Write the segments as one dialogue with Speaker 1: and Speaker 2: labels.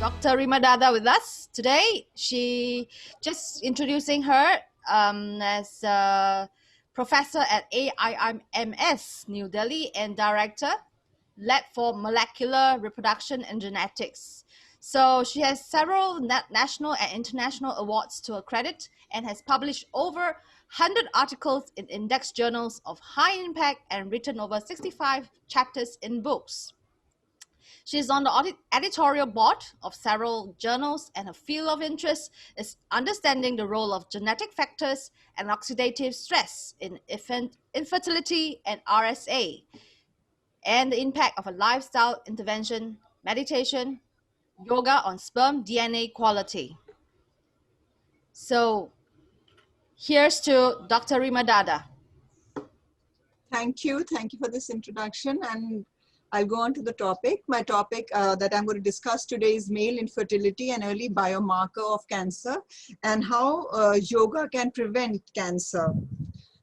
Speaker 1: Dr. Rima Dada with us today. She just introducing her as a professor at AIIMS New Delhi and director, Lab for Molecular Reproduction and Genetics. So she has several national and international awards to her credit and has published over 100 articles in index journals of high impact and written over 65 chapters in books. She is on the editorial board of several journals, and her field of interest is understanding the role of genetic factors and oxidative stress in infertility and RSA, and the impact of a lifestyle intervention, meditation, yoga on sperm DNA quality. So here's to Dr. Rima Dada.
Speaker 2: Thank you. Thank you for this introduction. And I'll go on to the topic. My topic that I'm going to discuss today is male infertility, an early biomarker of cancer, and how yoga can prevent cancer.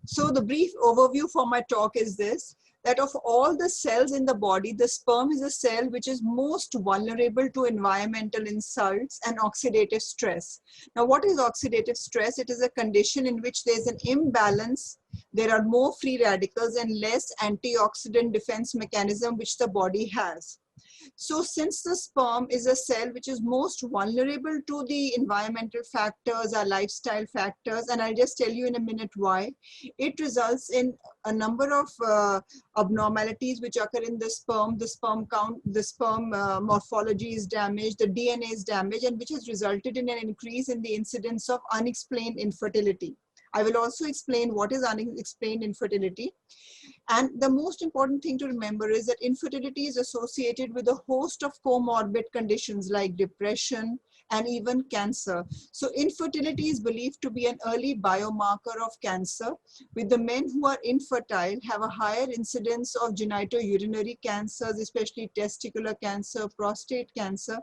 Speaker 2: So the brief overview for my talk is this, that of all the cells in the body, the sperm is a cell which is most vulnerable to environmental insults and oxidative stress. Now, what is oxidative stress? It is a condition in which there is an imbalance. There are more free radicals and less antioxidant defense mechanism which the body has. So since the sperm is a cell which is most vulnerable to the environmental factors, our lifestyle factors, and I'll just tell you in a minute why, it results in a number of abnormalities which occur in the sperm count, the sperm morphology is damaged, the DNA is damaged, and which has resulted in an increase in the incidence of unexplained infertility. I will also explain what is unexplained infertility. And the most important thing to remember is that infertility is associated with a host of comorbid conditions like depression and even cancer. So infertility is believed to be an early biomarker of cancer, with the men who are infertile have a higher incidence of genitourinary cancers, especially testicular cancer, prostate cancer,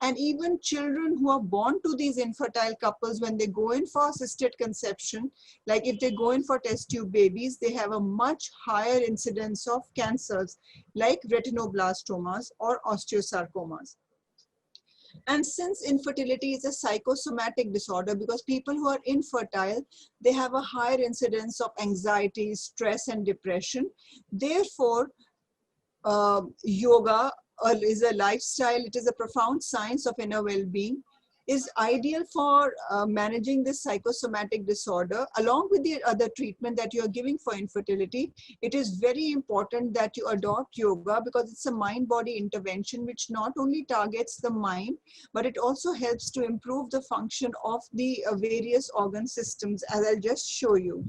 Speaker 2: and even children who are born to these infertile couples, when they go in for assisted conception, like if they go in for test tube babies, they have a much higher incidence of cancers like retinoblastomas or osteosarcomas. And since infertility is a psychosomatic disorder, because people who are infertile, they have a higher incidence of anxiety, stress, and depression. Therefore, yoga is a lifestyle. It is a profound science of inner well-being, is ideal for managing this psychosomatic disorder. Along with the other treatment that you are giving for infertility, it is very important that you adopt yoga, because it's a mind-body intervention which not only targets the mind, but it also helps to improve the function of the various organ systems, as I'll just show you.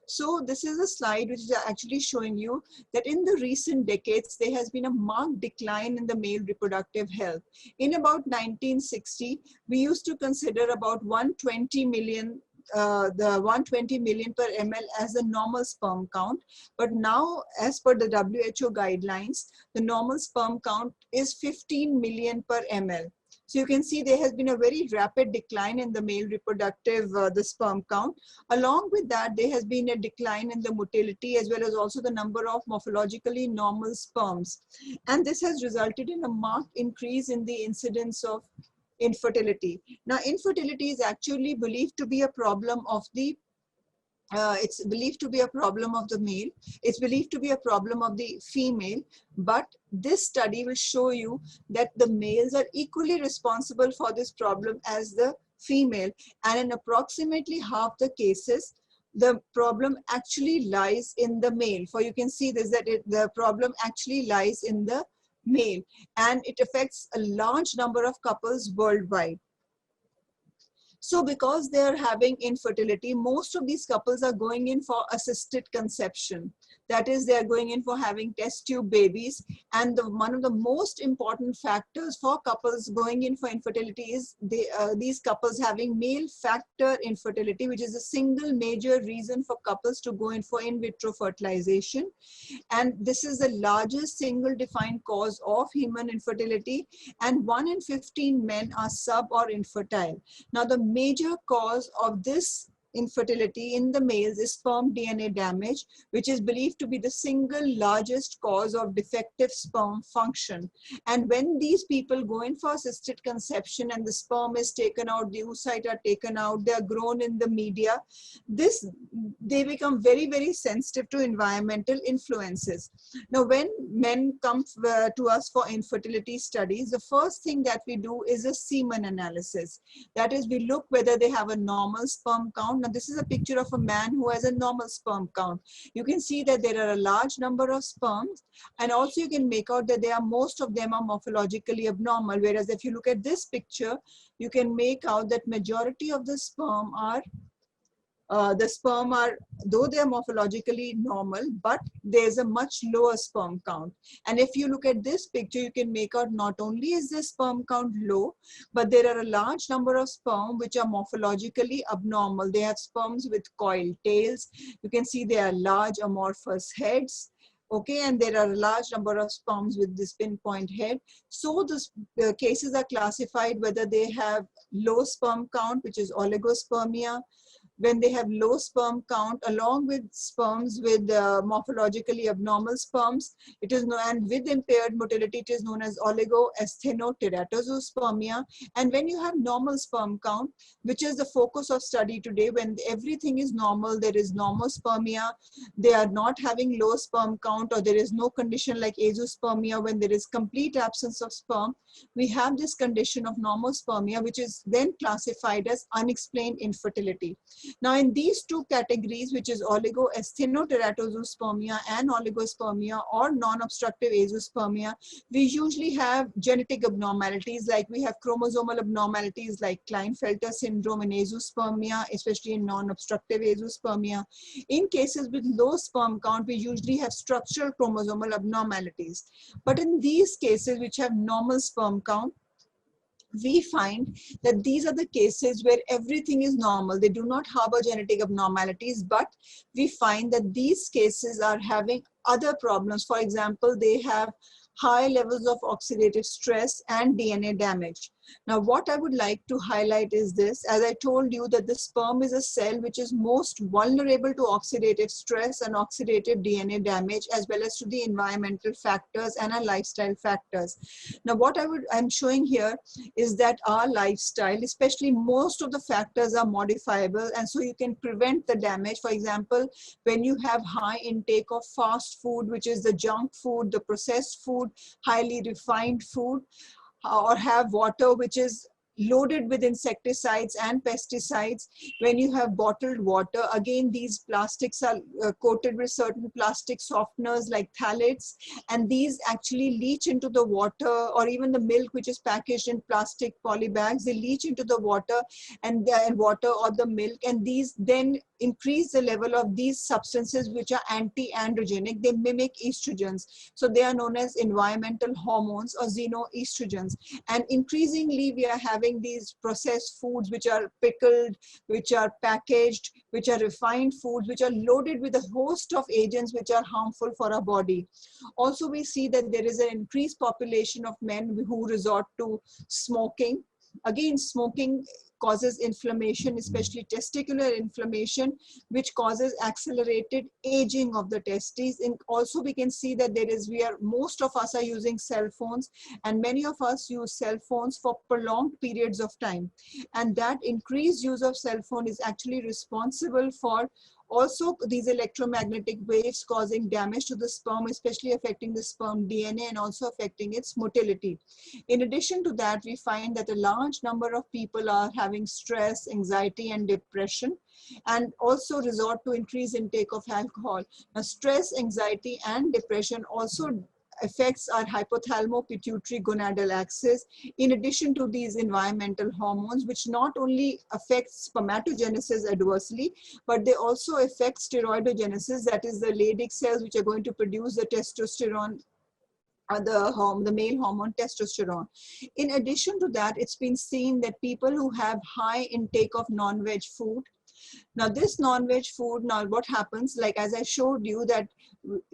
Speaker 2: So this is a slide which is actually showing you that in the recent decades, there has been a marked decline in the male reproductive health. In about 1960, we used to consider about 120 million the 120 million per ml as the normal sperm count. But now, as per the WHO guidelines, the normal sperm count is 15 million per ml. So you can see there has been a very rapid decline in the male reproductive, the sperm count. Along with that, there has been a decline in the motility, as well as also the number of morphologically normal sperms. And this has resulted in a marked increase in the incidence of infertility. Now, infertility is actually believed to be a problem of the it's believed to be a problem of the male. It's believed to be a problem of the female. But this study will show you that the males are equally responsible for this problem as the female. And in approximately half the cases, the problem actually lies in the male. For you can see this, that the problem actually lies in the male. And it affects a large number of couples worldwide. So because they are having infertility, most of these couples are going in for assisted conception. That is, they are going in for having test tube babies. And one of the most important factors for couples going in for infertility is these couples having male factor infertility, which is a single major reason for couples to go in for in vitro fertilization. And this is the largest single defined cause of human infertility. And 1 in 15 men are sub or infertile. Now, the major cause of this infertility in the males is sperm DNA damage, which is believed to be the single largest cause of defective sperm function. And when these people go in for assisted conception and the sperm is taken out, the oocytes are taken out, they are grown in the media, they become very, very sensitive to environmental influences. Now, when men come to us for infertility studies, the first thing that we do is a semen analysis. That is, we look whether they have a normal sperm count. Now, this is a picture of a man who has a normal sperm count. You can see that there are a large number of sperms, and also you can make out that most of them are morphologically abnormal. Whereas if you look at this picture, you can make out that majority of the sperm are though they are morphologically normal, but there's a much lower sperm count. And if you look at this picture, you can make out not only is the sperm count low, but there are a large number of sperm which are morphologically abnormal. They have sperms with coiled tails. You can see they are large amorphous heads. Okay, and there are a large number of sperms with this pinpoint head. So the cases are classified whether they have low sperm count, which is oligospermia. When they have low sperm count, along with sperms with morphologically abnormal sperms, it is known, and with impaired motility, it is known as oligoasthenoteratozoospermia. And when you have normal sperm count, which is the focus of study today, when everything is normal, there is normospermia, they are not having low sperm count, or there is no condition like azoospermia when there is complete absence of sperm, we have this condition of normospermia, which is then classified as unexplained infertility. Now, in these two categories, which is oligoasthenoteratozoospermia and oligospermia or non-obstructive azoospermia, we usually have genetic abnormalities, like we have chromosomal abnormalities like Klinefelter syndrome in azoospermia, especially in non-obstructive azoospermia. In cases with low sperm count, we usually have structural chromosomal abnormalities. But in these cases which have normal sperm count, we find that these are the cases where everything is normal. They do not harbor genetic abnormalities, but we find that these cases are having other problems. For example, they have high levels of oxidative stress and DNA damage. Now, what I would like to highlight is this. As I told you, that the sperm is a cell which is most vulnerable to oxidative stress and oxidative DNA damage, as well as to the environmental factors and our lifestyle factors. Now, what I'm showing here is that our lifestyle, especially most of the factors, are modifiable, and so you can prevent the damage. For example, when you have high intake of fast food, which is the junk food, the processed food, highly refined food, or have water which is loaded with insecticides and pesticides, when you have bottled water, again these plastics are coated with certain plastic softeners like phthalates, and these actually leach into the water, or even the milk which is packaged in plastic polybags, they leach into the water and water or the milk, and these then increase the level of these substances which are anti-androgenic. They mimic estrogens, so they are known as environmental hormones or xenoestrogens. And increasingly we are having these processed foods which are pickled, which are packaged, which are refined foods, which are loaded with a host of agents which are harmful for our body. Also, we see that there is an increased population of men who resort to smoking. Again, smoking causes inflammation, especially testicular inflammation, which causes accelerated aging of the testes. And also we can see that most of us are using cell phones, and many of us use cell phones for prolonged periods of time. And that increased use of cell phone is actually responsible for also these electromagnetic waves causing damage to the sperm, especially affecting the sperm DNA and also affecting its motility. In addition to that, we find that a large number of people are having stress, anxiety, and depression, and also resort to increased intake of alcohol. Now, stress, anxiety, and depression also affects our hypothalamo-pituitary gonadal axis, in addition to these environmental hormones, which not only affect spermatogenesis adversely, but they also affect steroidogenesis, that is the Leydig cells which are going to produce the testosterone, the male hormone testosterone. In addition to that, it's been seen that people who have high intake of non-veg food, Now this non-veg food, now what happens, like as I showed you that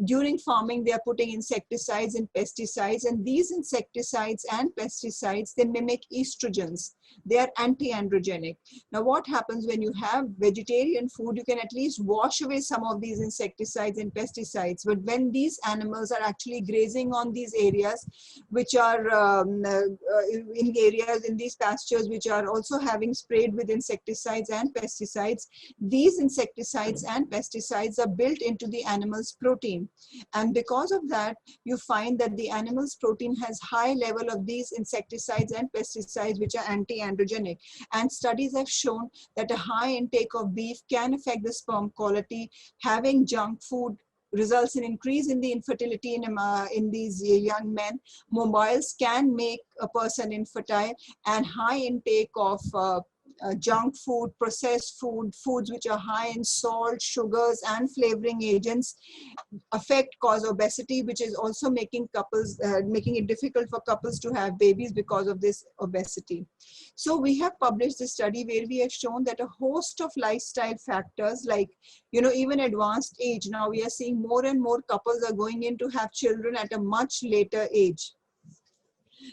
Speaker 2: during farming, they are putting insecticides and pesticides, and these insecticides and pesticides, they mimic estrogens. They are anti-androgenic. Now what happens when you have vegetarian food, you can at least wash away some of these insecticides and pesticides. But when these animals are actually grazing on these areas, which are in areas, in these pastures, which are also having sprayed with insecticides and pesticides, these insecticides and pesticides are built into the animal's protein. And because of that, you find that the animal's protein has high level of these insecticides and pesticides, which are anti-androgenic. And studies have shown that a high intake of beef can affect the sperm quality. Having junk food results in increase in the infertility in these young men. Mobiles can make a person infertile, and high intake of junk food, processed food, foods which are high in salt, sugars, and flavoring agents cause obesity, which is also making making it difficult for couples to have babies because of this obesity. So we have published this study where we have shown that a host of lifestyle factors, like, you know, even advanced age. Now we are seeing more and more couples are going in to have children at a much later age.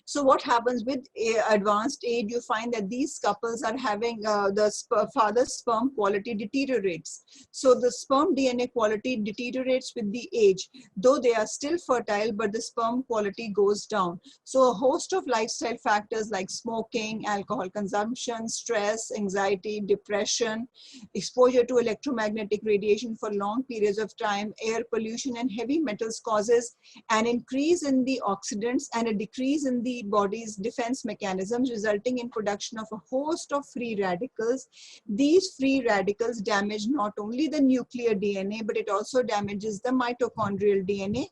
Speaker 2: So what happens with advanced age, you find that these couples are having father's sperm quality deteriorates. So the sperm DNA quality deteriorates with the age. Though they are still fertile, but the sperm quality goes down. So a host of lifestyle factors like smoking, alcohol consumption, stress, anxiety, depression, exposure to electromagnetic radiation for long periods of time, air pollution, and heavy metals causes an increase in the oxidants and a decrease in the body's defense mechanisms, resulting in production of a host of free radicals. These free radicals damage not only the nuclear DNA, but it also damages the mitochondrial DNA,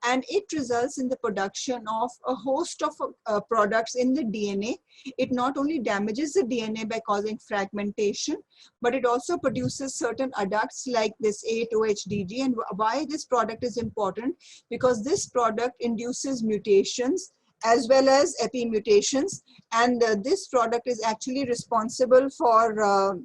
Speaker 2: and it results in the production of a host of products in the DNA. It not only damages the DNA by causing fragmentation, but it also produces certain adducts like this 8-OHDG. And why this product is important? Because this product induces mutations as well as epimutations, and this product is actually responsible for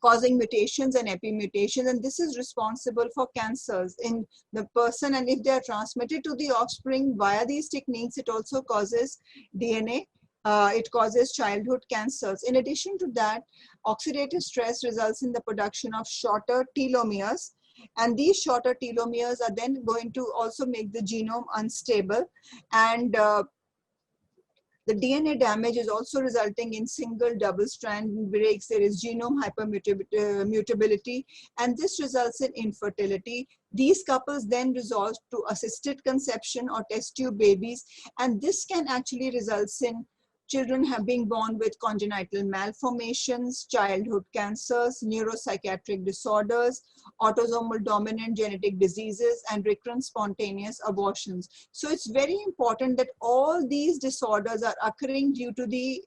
Speaker 2: causing mutations and epimutations, and this is responsible for cancers in the person. And if they are transmitted to the offspring via these techniques, it also causes DNA. It causes childhood cancers. In addition to that, oxidative stress results in the production of shorter telomeres, and these shorter telomeres are then going to also make the genome unstable, and the DNA damage is also resulting in single double strand breaks. There is genome hypermutability, and this results in infertility. These couples then resort to assisted conception or test tube babies, and this can actually result in children being born with congenital malformations, childhood cancers, neuropsychiatric disorders, autosomal dominant genetic diseases, and recurrent spontaneous abortions. So it's very important that all these disorders are occurring due to the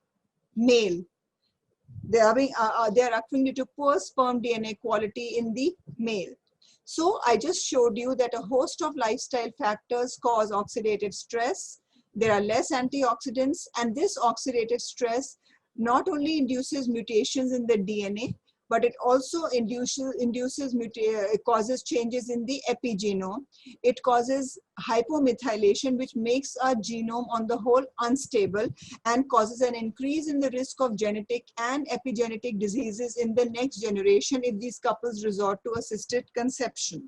Speaker 2: male. They are occurring due to poor sperm DNA quality in the male. So I just showed you that a host of lifestyle factors cause oxidative stress. There are less antioxidants, and this oxidative stress not only induces mutations in the DNA, but it also causes changes in the epigenome. It causes hypomethylation, which makes our genome on the whole unstable and causes an increase in the risk of genetic and epigenetic diseases in the next generation if these couples resort to assisted conception.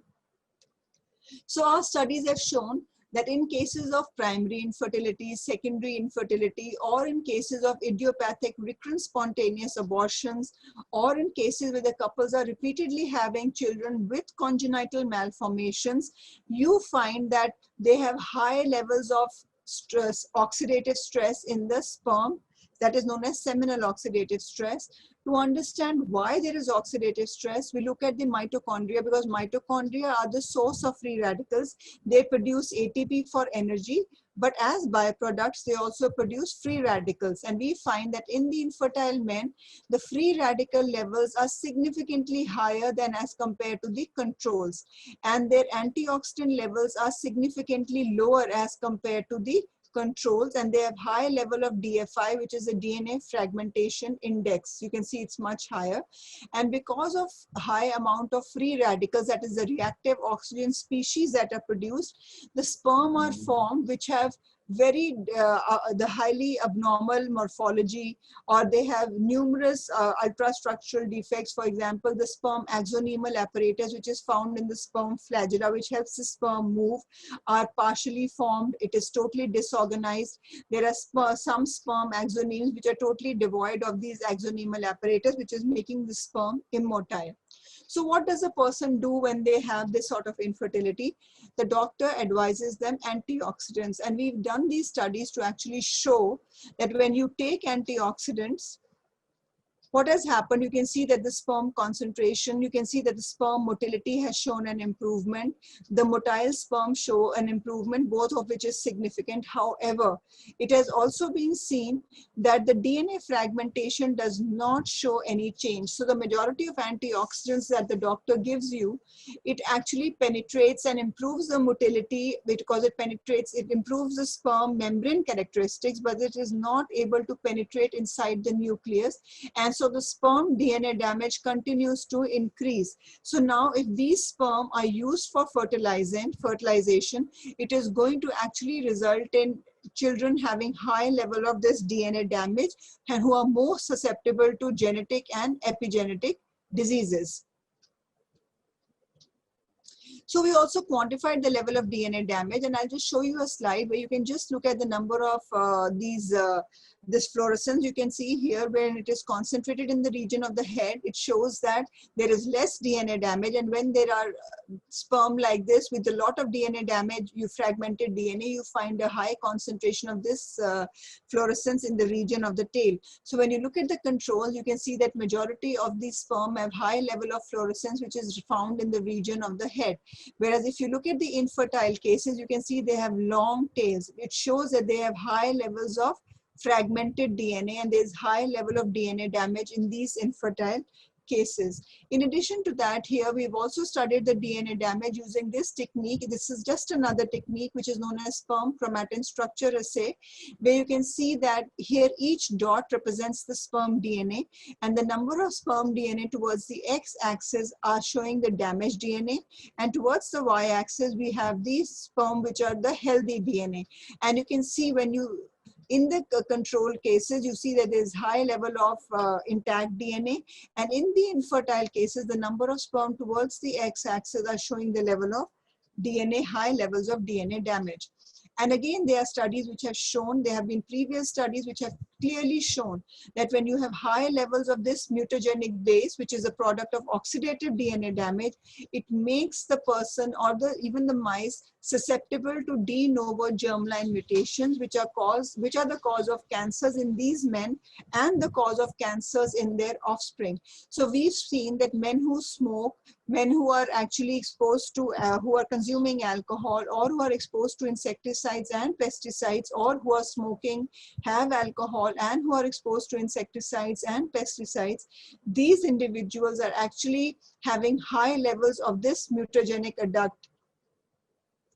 Speaker 2: So our studies have shown that in cases of primary infertility, secondary infertility, or in cases of idiopathic recurrent spontaneous abortions, or in cases where the couples are repeatedly having children with congenital malformations, you find that they have high levels of stress, oxidative stress in the sperm, that is known as seminal oxidative stress. To understand why there is oxidative stress, we look at the mitochondria, because mitochondria are the source of free radicals. They produce ATP for energy, but as byproducts, they also produce free radicals. And we find that in the infertile men, the free radical levels are significantly higher than as compared to the controls. And their antioxidant levels are significantly lower as compared to the controls, and they have high level of DFI, which is a DNA fragmentation index. You can see it's much higher. And because of high amount of free radicals, that is the reactive oxygen species that are produced, the sperm are formed which have very the highly abnormal morphology, or they have numerous ultrastructural defects. For example, the sperm axonemal apparatus, which is found in the sperm flagella, which helps the sperm move, are partially formed. It is totally disorganized. There are some sperm axonemes which are totally devoid of these axonemal apparatus, which is making the sperm immotile. So what does a person do when they have this sort of infertility? The doctor advises them antioxidants. And we've done these studies to actually show that when you take antioxidants, what has happened, you can see that the sperm concentration, you can see that the sperm motility has shown an improvement. The motile sperm show an improvement, both of which is significant. However, it has also been seen that the DNA fragmentation does not show any change. So the majority of antioxidants that the doctor gives you, it actually penetrates and improves the motility, because it penetrates, it improves the sperm membrane characteristics, but it is not able to penetrate inside the nucleus. And so the sperm DNA damage continues to increase. So now if these sperm are used for fertilization, it is going to actually result in children having high level of this DNA damage, and who are more susceptible to genetic and epigenetic diseases. So we also quantified the level of DNA damage, and I'll just show you a slide where you can just look at the number of this fluorescence. You can see here when it is concentrated in the region of the head, it shows that there is less DNA damage. And when there are sperm like this with a lot of DNA damage, you fragmented DNA, you find a high concentration of this fluorescence in the region of the tail. So when you look at the control, you can see that majority of these sperm have high level of fluorescence, which is found in the region of the head. Whereas if you look at the infertile cases, you can see they have long tails. It shows that they have high levels of fragmented DNA, and there's high level of DNA damage in these infertile cases. In addition to that, here we've also studied the DNA damage using this technique. This is just another technique which is known as sperm chromatin structure assay, where you can see that here each dot represents the sperm DNA, and the number of sperm DNA towards the x-axis are showing the damaged DNA, and towards the y-axis we have these sperm which are the healthy DNA. And you can see when you in the control cases, you see that there is high level of intact DNA, and in the infertile cases, the number of sperm towards the x-axis are showing the level of DNA, high levels of DNA damage. And again, there are studies which have shown, there have been previous studies which have clearly shown that when you have high levels of this mutagenic base, which is a product of oxidative DNA damage, it makes the person or even the mice susceptible to de novo germline mutations, which are the cause of cancers in these men and the cause of cancers in their offspring. So we've seen that men who smoke, men who are actually exposed to, who are consuming alcohol, or who are exposed to insecticides and pesticides, or who are smoking, have alcohol, and who are exposed to insecticides and pesticides, these individuals are actually having high levels of this mutagenic adduct,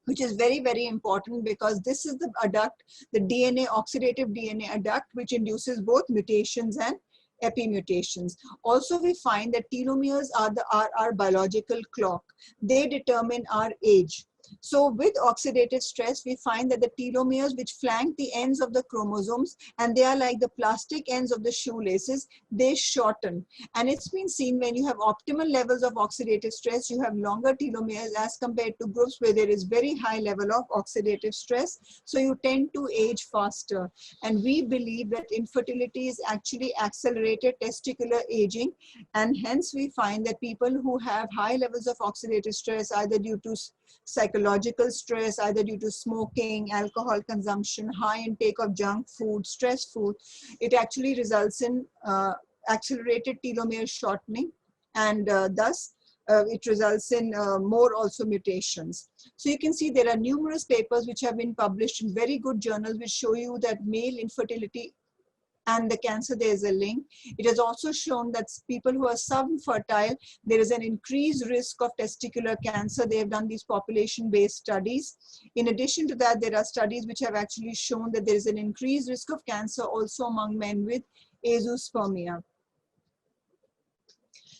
Speaker 2: which is very, very important, because this is the adduct, the DNA, oxidative DNA adduct, which induces both mutations and epimutations. Also, we find that telomeres are our biological clock. They determine our age. So with oxidative stress, we find that the telomeres, which flank the ends of the chromosomes, and they are like the plastic ends of the shoelaces, they shorten. And it's been seen when you have optimal levels of oxidative stress, you have longer telomeres as compared to groups where there is very high level of oxidative stress. So you tend to age faster. And we believe that infertility is actually accelerated testicular aging. And hence we find that people who have high levels of oxidative stress, either due to psychological stress, either due to smoking, alcohol consumption, high intake of junk food, stress food, it actually results in accelerated telomere shortening, and thus it results in more also mutations. So you can see there are numerous papers which have been published in very good journals which show you that male infertility and the cancer, there is a link. It has also shown that people who are subfertile, there is an increased risk of testicular cancer. They have done these population-based studies. In addition to that, there are studies which have actually shown that there is an increased risk of cancer also among men with azoospermia.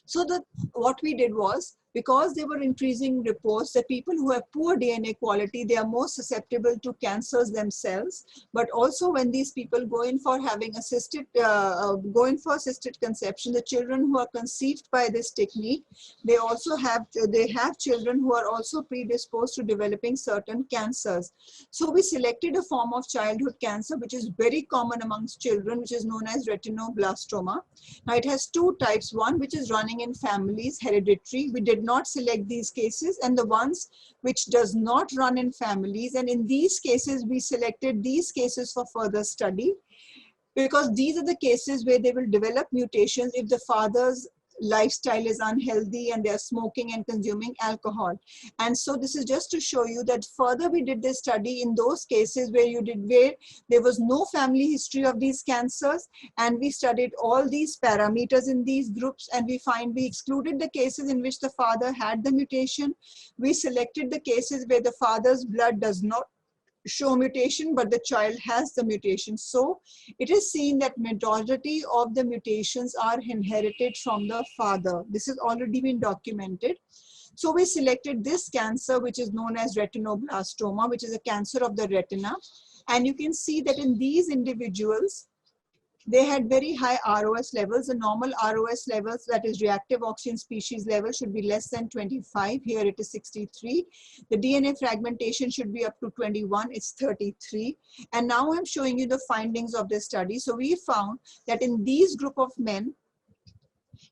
Speaker 2: So what we did was, because there were increasing reports that people who have poor DNA quality, they are more susceptible to cancers themselves. But also when these people go in for having assisted conception, the children who are conceived by this technique, they have children who are also predisposed to developing certain cancers. So we selected a form of childhood cancer which is very common amongst children, which is known as retinoblastoma. Now it has two types, one which is running in families, hereditary. We did not select these cases, and the ones which does not run in families, and in these cases we selected these cases for further study, because these are the cases where they will develop mutations if the father's lifestyle is unhealthy and they're smoking and consuming alcohol. And so this is just to show you that further we did this study in those cases where there was no family history of these cancers, and we studied all these parameters in these groups, and we excluded the cases in which the father had the mutation. We selected the cases where the father's blood does not show mutation, but the child has the mutation. So it is seen that majority of the mutations are inherited from the father. This has already been documented. So we selected this cancer, which is known as retinoblastoma, which is a cancer of the retina. And you can see that in these individuals, they had very high ROS levels. The normal ROS levels, that is reactive oxygen species level, should be less than 25. Here it is 63. The DNA fragmentation should be up to 21. It's 33. And now I'm showing you the findings of this study. So we found that in these group of men,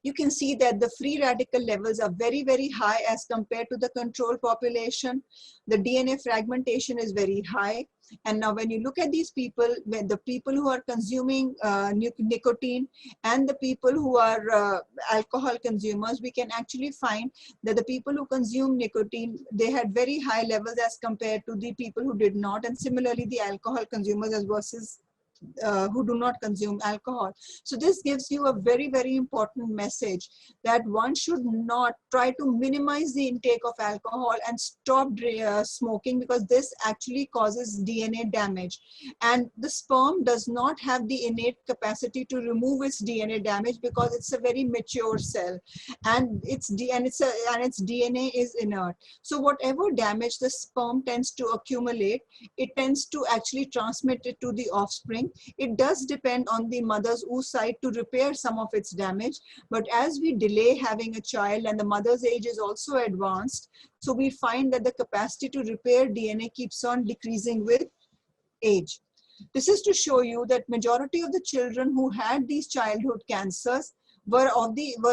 Speaker 2: you can see that the free radical levels are very, very high as compared to the control population. The DNA fragmentation is very high. And now when you look at these people, when the people who are consuming nicotine and the people who are alcohol consumers, we can actually find that the people who consume nicotine, they had very high levels as compared to the people who did not. And similarly, the alcohol consumers as versus who do not consume alcohol. So this gives you a very, very important message that one should not try to minimize the intake of alcohol and stop smoking, because this actually causes DNA damage. And the sperm does not have the innate capacity to remove its DNA damage because it's a very mature cell, and its DNA is inert. So whatever damage the sperm tends to accumulate, it tends to actually transmit it to the offspring. It does depend on the mother's oocyte to repair some of its damage, but as we delay having a child and the mother's age is also advanced, so we find that the capacity to repair DNA keeps on decreasing with age. This is to show you that majority of the children who had these childhood cancers were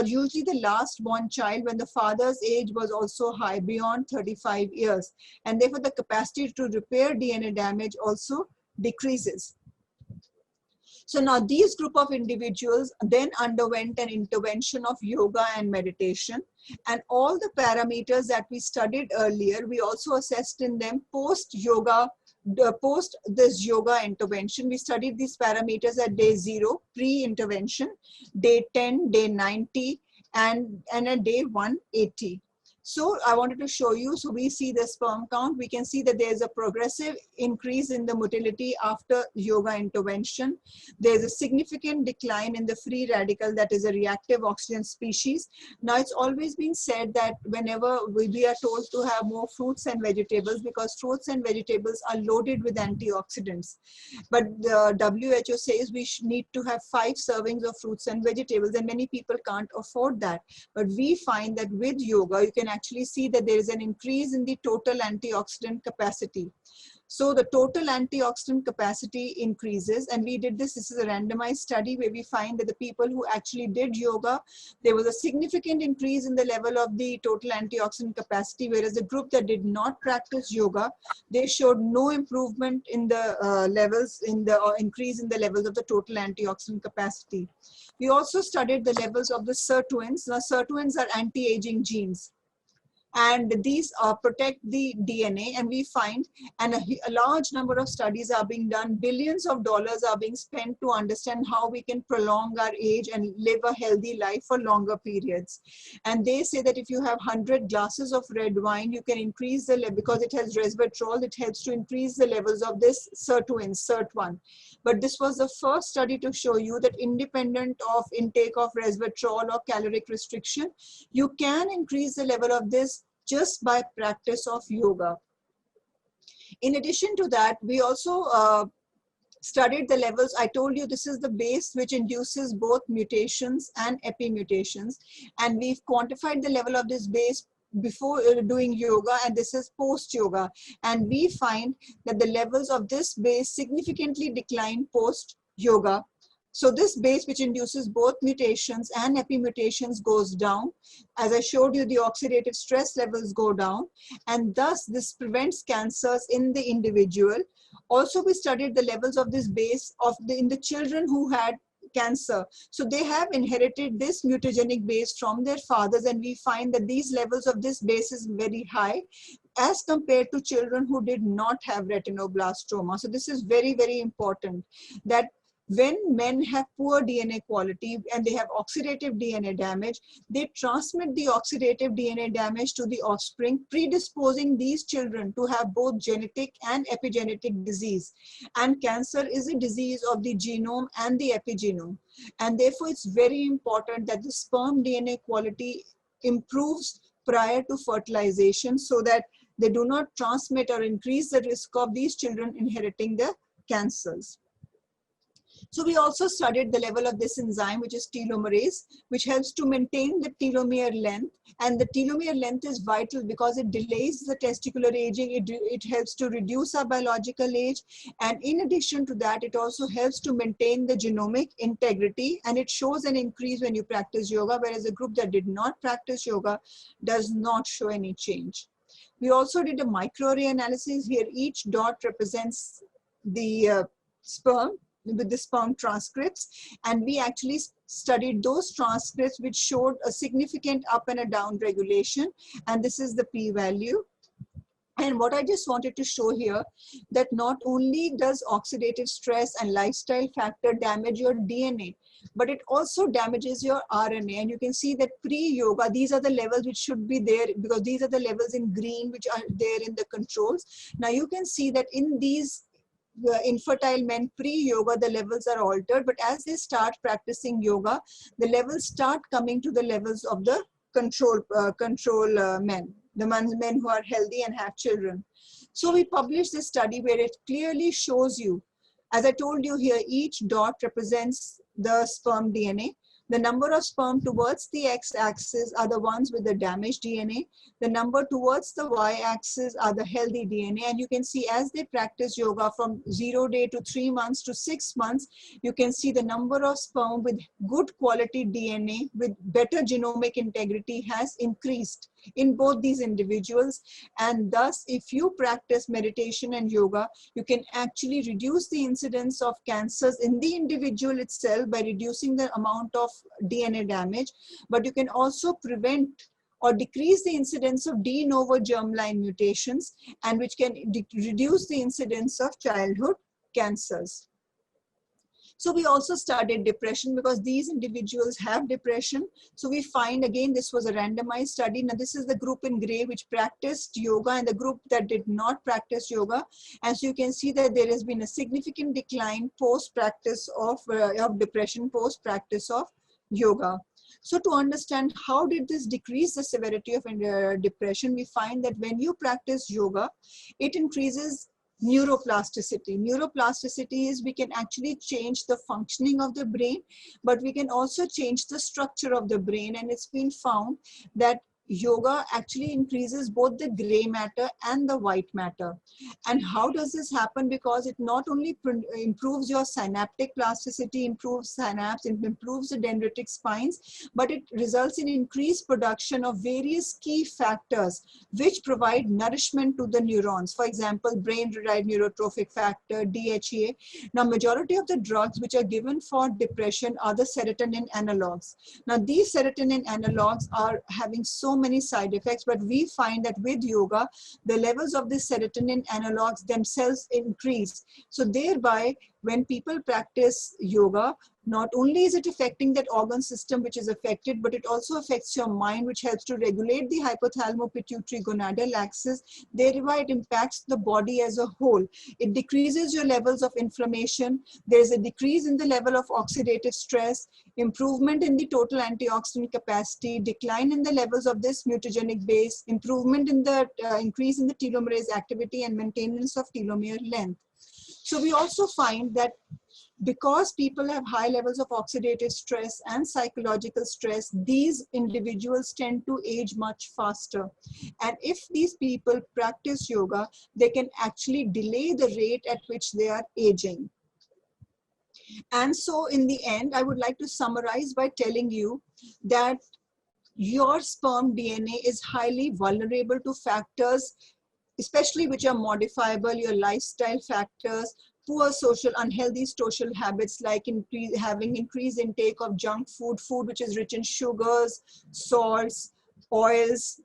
Speaker 2: usually the last born child when the father's age was also high, beyond 35 years, and therefore the capacity to repair DNA damage also decreases. So now these group of individuals then underwent an intervention of yoga and meditation, and all the parameters that we studied earlier, we also assessed in them post this yoga intervention. We studied these parameters at day 0, pre-intervention, day 10, day 90, and at day 180. So I wanted to show you, so we see the sperm count. We can see that there's a progressive increase in the motility after yoga intervention. There's a significant decline in the free radical, that is a reactive oxygen species. Now it's always been said that whenever we are told to have more fruits and vegetables, because fruits and vegetables are loaded with antioxidants. But the WHO says we need to have 5 servings of fruits and vegetables, and many people can't afford that. But we find that with yoga, you can actually see that there is an increase in the total antioxidant capacity. So the total antioxidant capacity increases, and we did this. This is a randomized study where we find that the people who actually did yoga, there was a significant increase in the level of the total antioxidant capacity, whereas the group that did not practice yoga, they showed no improvement in the increase in the levels of the total antioxidant capacity. We also studied the levels of the sirtuins. Now, sirtuins are anti-aging genes. and these protect the DNA. And we find, and a large number of studies are being done, billions of dollars are being spent to understand how we can prolong our age and live a healthy life for longer periods. And they say that if you have 100 glasses of red wine, you can increase the level, because it has resveratrol, it helps to increase the levels of this sirtuin, SIRT1. But this was the first study to show you that independent of intake of resveratrol or caloric restriction, you can increase the level of this just by practice of yoga. In addition to that, we also studied the levels. I told you this is the base which induces both mutations and epimutations. And we've quantified the level of this base before doing yoga, and this is post yoga. And we find that the levels of this base significantly decline post yoga. So this base, which induces both mutations and epimutations, goes down. As I showed you, the oxidative stress levels go down, and thus this prevents cancers in the individual. Also, we studied the levels of this base in the children who had cancer. So they have inherited this mutagenic base from their fathers, and we find that these levels of this base is very high as compared to children who did not have retinoblastoma. So this is very, very important, that when men have poor DNA quality and they have oxidative DNA damage, they transmit the oxidative DNA damage to the offspring, predisposing these children to have both genetic and epigenetic disease. And cancer is a disease of the genome and the epigenome. And therefore, it's very important that the sperm DNA quality improves prior to fertilization so that they do not transmit or increase the risk of these children inheriting the cancers. So we also studied the level of this enzyme, which is telomerase, which helps to maintain the telomere length. And the telomere length is vital because it delays the testicular aging. It helps to reduce our biological age. And in addition to that, it also helps to maintain the genomic integrity. And it shows an increase when you practice yoga, whereas a group that did not practice yoga does not show any change. We also did a microarray analysis. Here, each dot represents the sperm with the sperm transcripts, and we actually studied those transcripts which showed a significant up and a down regulation, and this is the p-value. And what I just wanted to show here, that not only does oxidative stress and lifestyle factor damage your DNA, but it also damages your RNA. And you can see that pre-yoga, these are the levels which should be there, because these are the levels in green which are there in the controls. Now you can see that in these infertile men pre-yoga, the levels are altered, but as they start practicing yoga, the levels start coming to the levels of the control men, the men who are healthy and have children. So we published this study where it clearly shows you, as I told you here, each dot represents the sperm DNA. The number of sperm towards the x-axis are the ones with the damaged DNA. The number towards the y-axis are the healthy DNA. And you can see as they practice yoga from 0 day to 3 months to 6 months, you can see the number of sperm with good quality DNA with better genomic integrity has increased in both these individuals. And thus, if you practice meditation and yoga, you can actually reduce the incidence of cancers in the individual itself by reducing the amount of DNA damage, but you can also prevent or decrease the incidence of de novo germline mutations, and which can reduce the incidence of childhood cancers. So we also studied depression because these individuals have depression. So we find, again, this was a randomized study. Now this is the group in gray which practiced yoga and the group that did not practice yoga. And so you can see that there has been a significant decline post-practice of depression, post-practice of yoga. So to understand how did this decrease the severity of depression, we find that when you practice yoga, it increases neuroplasticity. Neuroplasticity is we can actually change the functioning of the brain, but we can also change the structure of the brain. And it's been found that yoga actually increases both the gray matter and the white matter. And how does this happen? Because it not only improves your synaptic plasticity, improves synapse, it improves the dendritic spines, but it results in increased production of various key factors which provide nourishment to the neurons. For example, brain-derived neurotrophic factor, DHEA. Now, majority of the drugs which are given for depression are the serotonin analogs. Now, these serotonin analogs are having so many side effects, but we find that with yoga, the levels of the serotonin analogs themselves increase. So thereby, when people practice yoga, not only is it affecting that organ system which is affected, but it also affects your mind, which helps to regulate the hypothalamo-pituitary gonadal axis. Thereby, it impacts the body as a whole. It decreases your levels of inflammation. There is a decrease in the level of oxidative stress, improvement in the total antioxidant capacity, decline in the levels of this mutagenic base, improvement in the increase in the telomerase activity, and maintenance of telomere length. So we also find that because people have high levels of oxidative stress and psychological stress, these individuals tend to age much faster. And if these people practice yoga, they can actually delay the rate at which they are aging. And so in the end, I would like to summarize by telling you that your sperm DNA is highly vulnerable to factors, especially which are modifiable, your lifestyle factors, poor social, unhealthy social habits like having increased intake of junk food, food which is rich in sugars, salts, oils,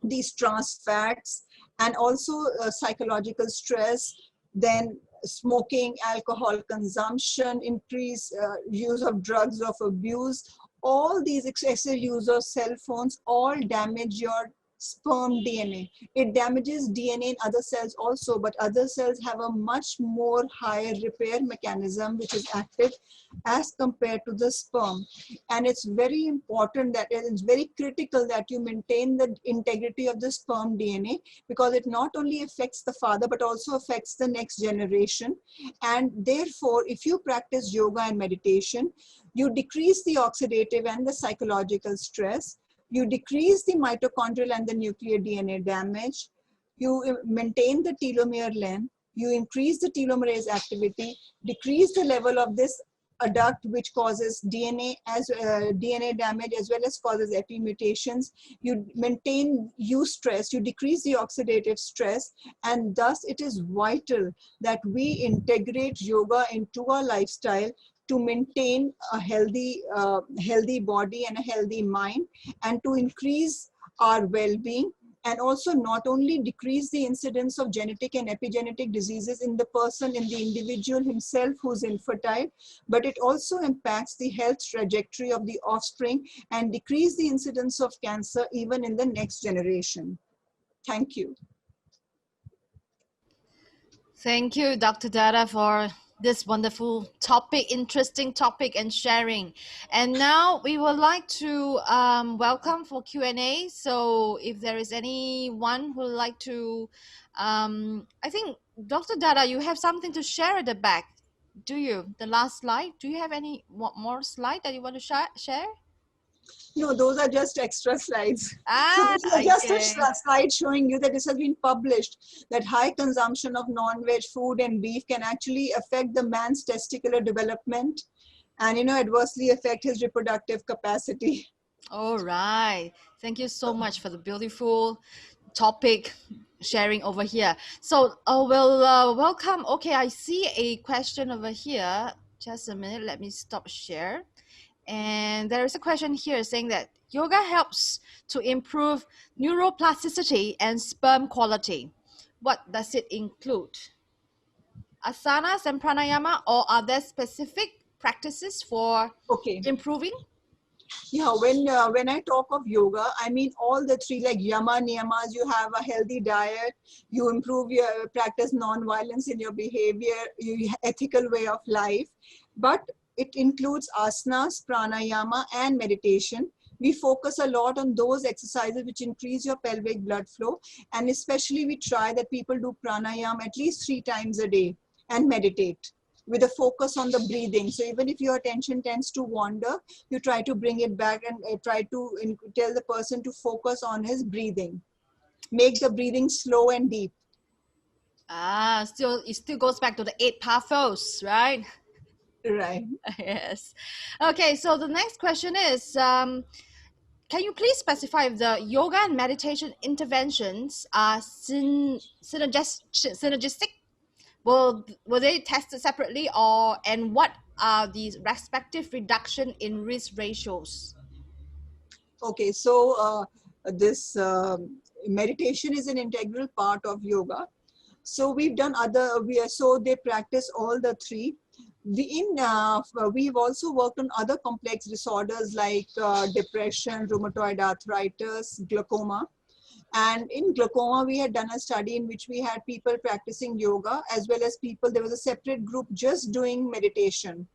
Speaker 2: these trans fats, and also psychological stress, then smoking, alcohol consumption, increased use of drugs of abuse. All these excessive use of cell phones all damage your sperm DNA. It damages DNA in other cells also, but other cells have a much more higher repair mechanism which is active as compared to the sperm. And it's very important that it's very critical that you maintain the integrity of the sperm DNA, because it not only affects the father but also affects the next generation. And therefore, if you practice yoga and meditation, you decrease the oxidative and the psychological stress, you decrease the mitochondrial and the nuclear DNA damage, you maintain the telomere length, you increase the telomerase activity, decrease the level of this adduct which causes DNA damage as well as causes epi mutations, you maintain eustress, you decrease the oxidative stress, and thus it is vital that we integrate yoga into our lifestyle to maintain a healthy, healthy body and a healthy mind, and to increase our well-being, and also not only decrease the incidence of genetic and epigenetic diseases in the person, in the individual himself who's infertile, but it also impacts the health trajectory of the offspring and decrease the incidence of cancer even in the next generation. Thank you.
Speaker 1: Thank you, Dr. Dada, for this wonderful topic, interesting topic, and sharing. And now we would like to welcome for Q&A. So if there is anyone who would like to, I think, Dr. Dada, you have something to share at the back. Do you? The last slide? Do you have any more slide that you want to share?
Speaker 2: No, those are just extra slides. So
Speaker 1: Ah,
Speaker 2: this is just
Speaker 1: okay.
Speaker 2: a slide showing you that this has been published, that high consumption of non-veg food and beef can actually affect the man's testicular development and, you know, adversely affect his reproductive capacity.
Speaker 1: All right. Thank you so much for the beautiful topic sharing over here. So we'll welcome. Okay, I see a question over here. Just a minute. Let me stop share. And there is a question here saying that yoga helps to improve neuroplasticity and sperm quality. What does it include? Asanas and pranayama, or are there specific practices for
Speaker 2: Okay.
Speaker 1: improving?
Speaker 2: Yeah, when I talk of yoga, I mean all the three, like yama niyamas. You have a healthy diet, you improve your practice non-violence in your behavior, you ethical way of life, but it includes asanas, pranayama, and meditation. We focus a lot on those exercises which increase your pelvic blood flow, and especially we try that people do pranayama at least 3 times a day and meditate with a focus on the breathing. So even if your attention tends to wander, you try to bring it back and try to tell the person to focus on his breathing. Make the breathing slow and deep.
Speaker 1: It still goes back to the 8 pathos, right?
Speaker 2: Right.
Speaker 1: Yes. Okay, so the next question is, can you please specify if the yoga and meditation interventions are synergistic? Were they tested separately, and what are the respective reduction in risk ratios?
Speaker 2: Okay, so this meditation is an integral part of yoga. So we've done so they practice all the three. We've also worked on other complex disorders like depression, rheumatoid arthritis, glaucoma. And in glaucoma, we had done a study in which we had people practicing yoga as well as there was a separate group just doing meditation.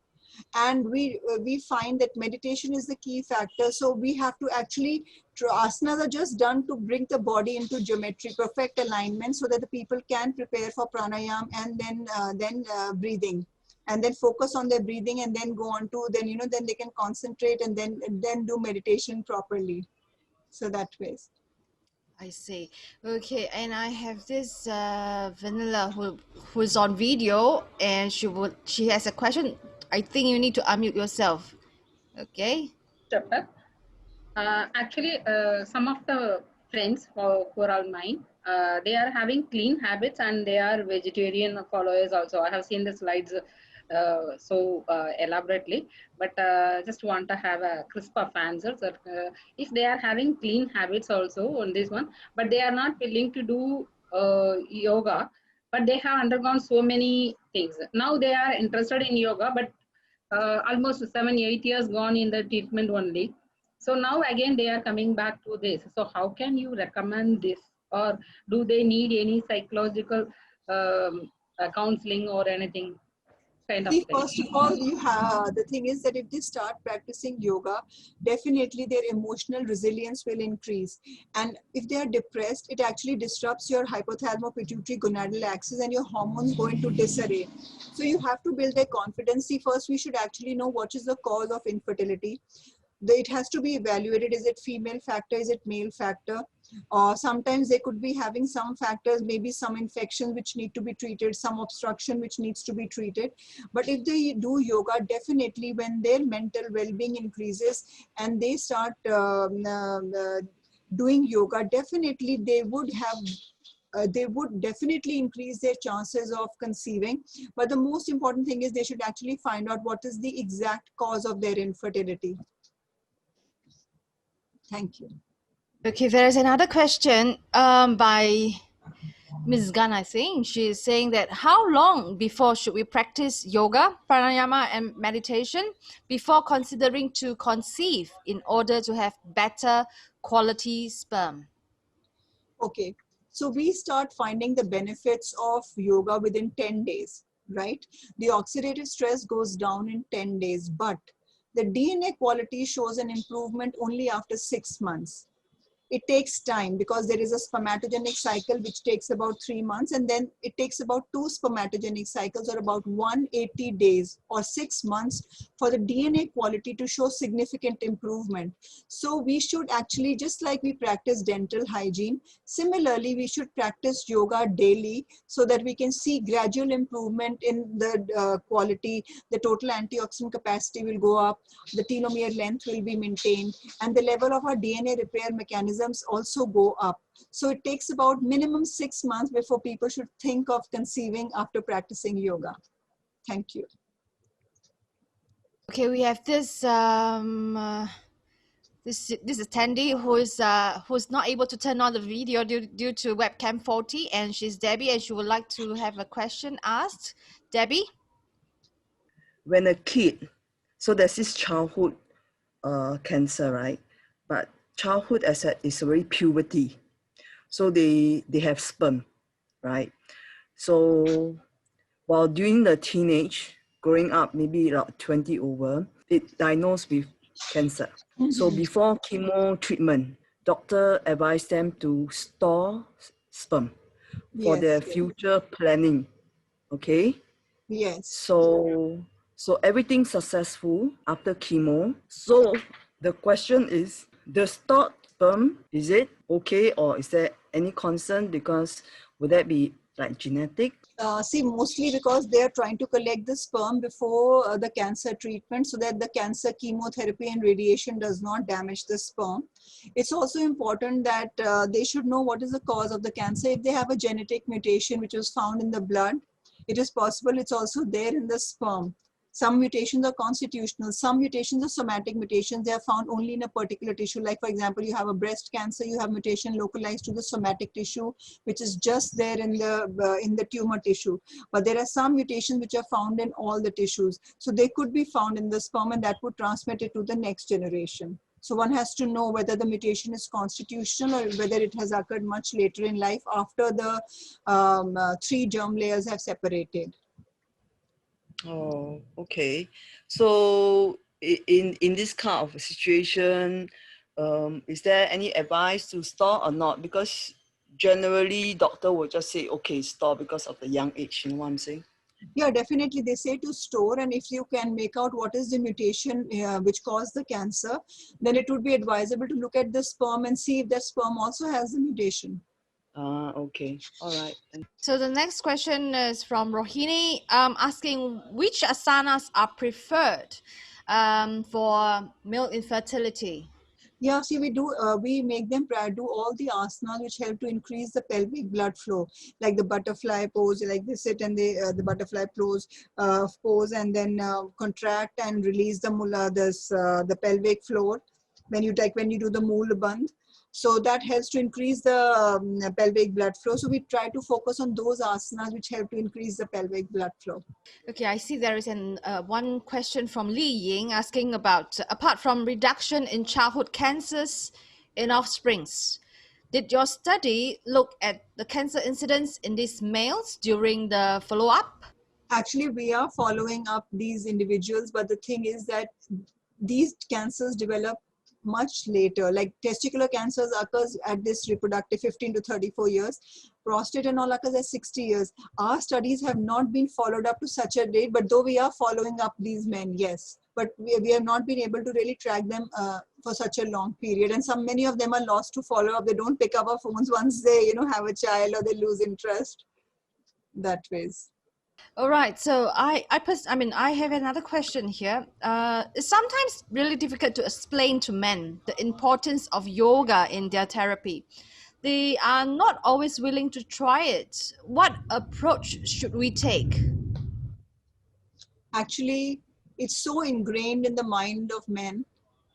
Speaker 2: And we find that meditation is the key factor. So we have to actually, asanas are just done to bring the body into geometry, perfect alignment, so that the people can prepare for pranayam and then breathing, and then focus on their breathing, and then go on to then they can concentrate and then do meditation properly. So that way.
Speaker 1: I see. Okay, and I have this Vanilla who's on video, and she has a question. I think you need to unmute yourself. Okay.
Speaker 3: Chapter. Actually, some of the friends who are all mine, they are having clean habits and they are vegetarian followers also. I have seen the slides so elaborately, but just want to have a crisp of answers. If they are having clean habits also on this one, but they are not willing to do yoga, but they have undergone so many things. Now they are interested in yoga, but almost 7-8 years gone in the treatment only. So now again they are coming back to this. So how can you recommend this, or do they need any psychological counseling or anything kind of
Speaker 2: See,
Speaker 3: thing?
Speaker 2: first of all, the thing is that if they start practicing yoga, definitely their emotional resilience will increase. And if they are depressed, it actually disrupts your hypothalamo-pituitary gonadal axis and your hormones go into disarray. So you have to build their confidence. See, first we should actually know what is the cause of infertility. It has to be evaluated. Is it female factor? Is it male factor? Sometimes they could be having some factors, maybe some infections which need to be treated, some obstruction which needs to be treated. But if they do yoga, definitely when their mental well-being increases and they start doing yoga, definitely they would definitely increase their chances of conceiving. But the most important thing is they should actually find out what is the exact cause of their infertility. Thank you.
Speaker 1: Okay, there is another question by Ms. Gunn, I think. She's saying that how long before should we practice yoga, pranayama, and meditation before considering to conceive in order to have better quality sperm?
Speaker 2: Okay, so we start finding the benefits of yoga within 10 days, right? The oxidative stress goes down in 10 days, but the DNA quality shows an improvement only after 6 months. It takes time because there is a spermatogenic cycle which takes about 3 months, and then it takes about 2 spermatogenic cycles or about 180 days or 6 months for the DNA quality to show significant improvement. So we should actually, just like we practice dental hygiene, similarly we should practice yoga daily so that we can see gradual improvement in the quality. The total antioxidant capacity will go up, the telomere length will be maintained, and the level of our DNA repair mechanisms also go up. So it takes about minimum 6 months before people should think of conceiving after practicing yoga. Thank you.
Speaker 1: Okay, we have this this attendee who's not able to turn on the video due to webcam faulty, and she's Debbie, and she would like to have a question asked. Debbie?
Speaker 4: When a kid, so there's this childhood cancer, right? But childhood asset is already puberty. So they have sperm, right? So while during the teenage, growing up, maybe like 20 over, it diagnosed with cancer. So before chemo treatment, doctor advised them to store sperm for their future planning, okay?
Speaker 2: Yes.
Speaker 4: So everything successful after chemo. So the question is, the stored sperm, is it okay, or is there any concern because would that be like genetic?
Speaker 2: See, mostly because they are trying to collect the sperm before the cancer treatment so that the cancer chemotherapy and radiation does not damage the sperm. It's also important that they should know what is the cause of the cancer. If they have a genetic mutation which was found in the blood, it is possible it's also there in the sperm. Some mutations are constitutional, some mutations are somatic mutations. They are found only in a particular tissue. Like for example, you have a breast cancer, you have mutation localized to the somatic tissue, which is just there in the tumor tissue. But there are some mutations which are found in all the tissues. So they could be found in the sperm, and that would transmit it to the next generation. So one has to know whether the mutation is constitutional or whether it has occurred much later in life after the 3 germ layers have separated.
Speaker 4: Oh, okay. So in this kind of situation, is there any advice to stop or not? Because generally doctor will just say, okay, stop because of the young age, you know what I'm saying?
Speaker 2: Yeah, definitely. They say to store, and if you can make out what is the mutation which caused the cancer, then it would be advisable to look at the sperm and see if that sperm also has the mutation.
Speaker 4: Okay. All right.
Speaker 1: So the next question is from Rohini, asking which asanas are preferred for male infertility.
Speaker 2: Yeah, see, we make them do all the asanas which help to increase the pelvic blood flow, like the butterfly pose, like they sit and the butterfly pose, and then contract and release the pelvic floor when you do the mool bandh. So that helps to increase the pelvic blood flow. So we try to focus on those asanas which help to increase the pelvic blood flow.
Speaker 1: Okay, I see there is one question from Li Ying asking about, apart from reduction in childhood cancers in offsprings, did your study look at the cancer incidence in these males during the follow-up?
Speaker 2: Actually, we are following up these individuals, but the thing is that these cancers develop much later. Like testicular cancers occurs at this reproductive 15 to 34 years. Prostate and all occurs at 60 years. Our studies have not been followed up to such a date, but though we are following up these men, yes. But we have not been able to really track them for such a long period. And many of them are lost to follow up. They don't pick up our phones once they, have a child, or they lose interest that ways.
Speaker 1: All right, so I have another question here. It's sometimes really difficult to explain to men the importance of yoga in their therapy. They are not always willing to try it. What approach should we take?
Speaker 2: Actually, it's so ingrained in the mind of men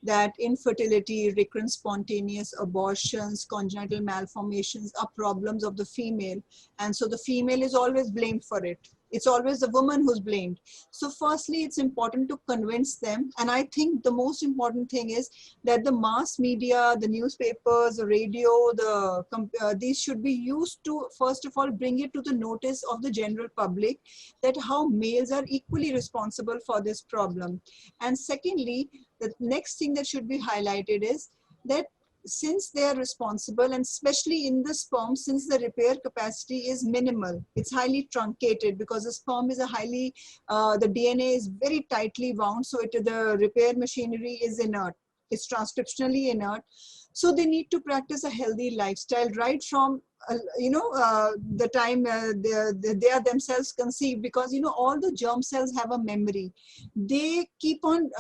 Speaker 2: that infertility, recurrent spontaneous abortions, congenital malformations are problems of the female. And so the female is always blamed for it. It's always the woman who's blamed. So firstly, it's important to convince them. And I think the most important thing is that the mass media, the newspapers, the radio, these should be used to, first of all, bring it to the notice of the general public that how males are equally responsible for this problem. And secondly, the next thing that should be highlighted is that since they are responsible, and especially in the sperm, since the repair capacity is minimal, it's highly truncated because the sperm is the DNA is very tightly wound, so the repair machinery is inert. It's transcriptionally inert. So they need to practice a healthy lifestyle right from the time they are themselves conceived, because all the germ cells have a memory. They keep on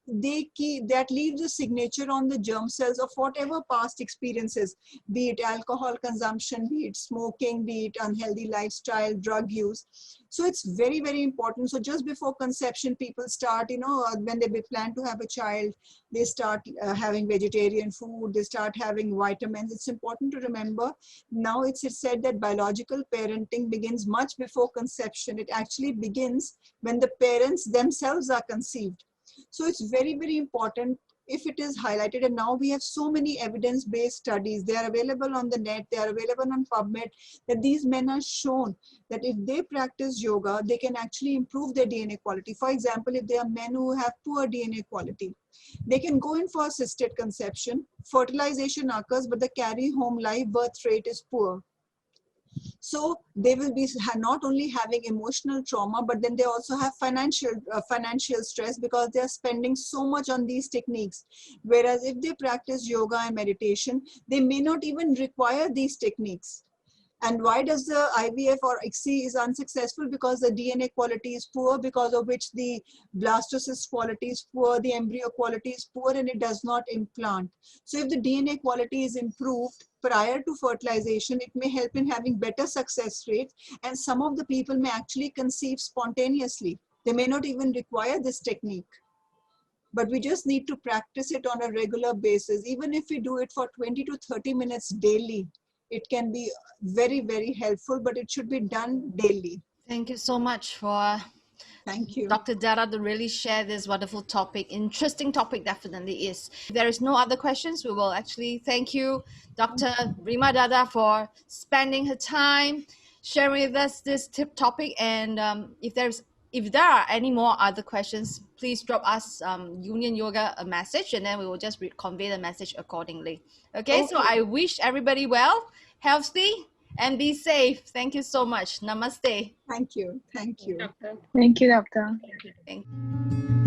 Speaker 2: that leaves a signature on the germ cells of whatever past experiences, be it alcohol consumption, be it smoking, be it unhealthy lifestyle, drug use. So it's very, very important. So just before conception, people start, when they plan to have a child, they start having vegetarian food, they start having vitamins. It's important to remember, now it's said that biological parenting begins much before conception. It actually begins when the parents themselves are conceived. So it's very, very important if it is highlighted. And now we have so many evidence-based studies. They are available on the net, they are available on PubMed, that these men are shown that if they practice yoga, they can actually improve their DNA quality. For example, if they are men who have poor DNA quality, they can go in for assisted conception. Fertilization occurs, but the carry home live birth rate is poor. So they will be not only having emotional trauma, but then they also have financial stress because they are spending so much on these techniques. Whereas if they practice yoga and meditation, they may not even require these techniques. And why does the IVF or ICSI is unsuccessful? Because the DNA quality is poor, because of which the blastocyst quality is poor, the embryo quality is poor, and it does not implant. So if the DNA quality is improved prior to fertilization, it may help in having better success rates, and some of the people may actually conceive spontaneously. They may not even require this technique, but we just need to practice it on a regular basis. Even if we do it for 20 to 30 minutes daily, it can be very, very helpful, but it should be done daily.
Speaker 1: Thank you so much for
Speaker 2: Thank you.
Speaker 1: Dr. Dara to really share this wonderful topic. Interesting topic definitely is. If there is no other questions, we will actually thank you, Dr. Rima Dada, for spending her time sharing with us this topic. And if there are any more other questions, please drop us Union Yoga a message, and then we will just convey the message accordingly. Okay, so I wish everybody well, healthy, and be safe. Thank you so much. Namaste.
Speaker 2: Thank you. Thank you.
Speaker 3: Doctor.
Speaker 5: Thank you, doctor.
Speaker 1: Thank you.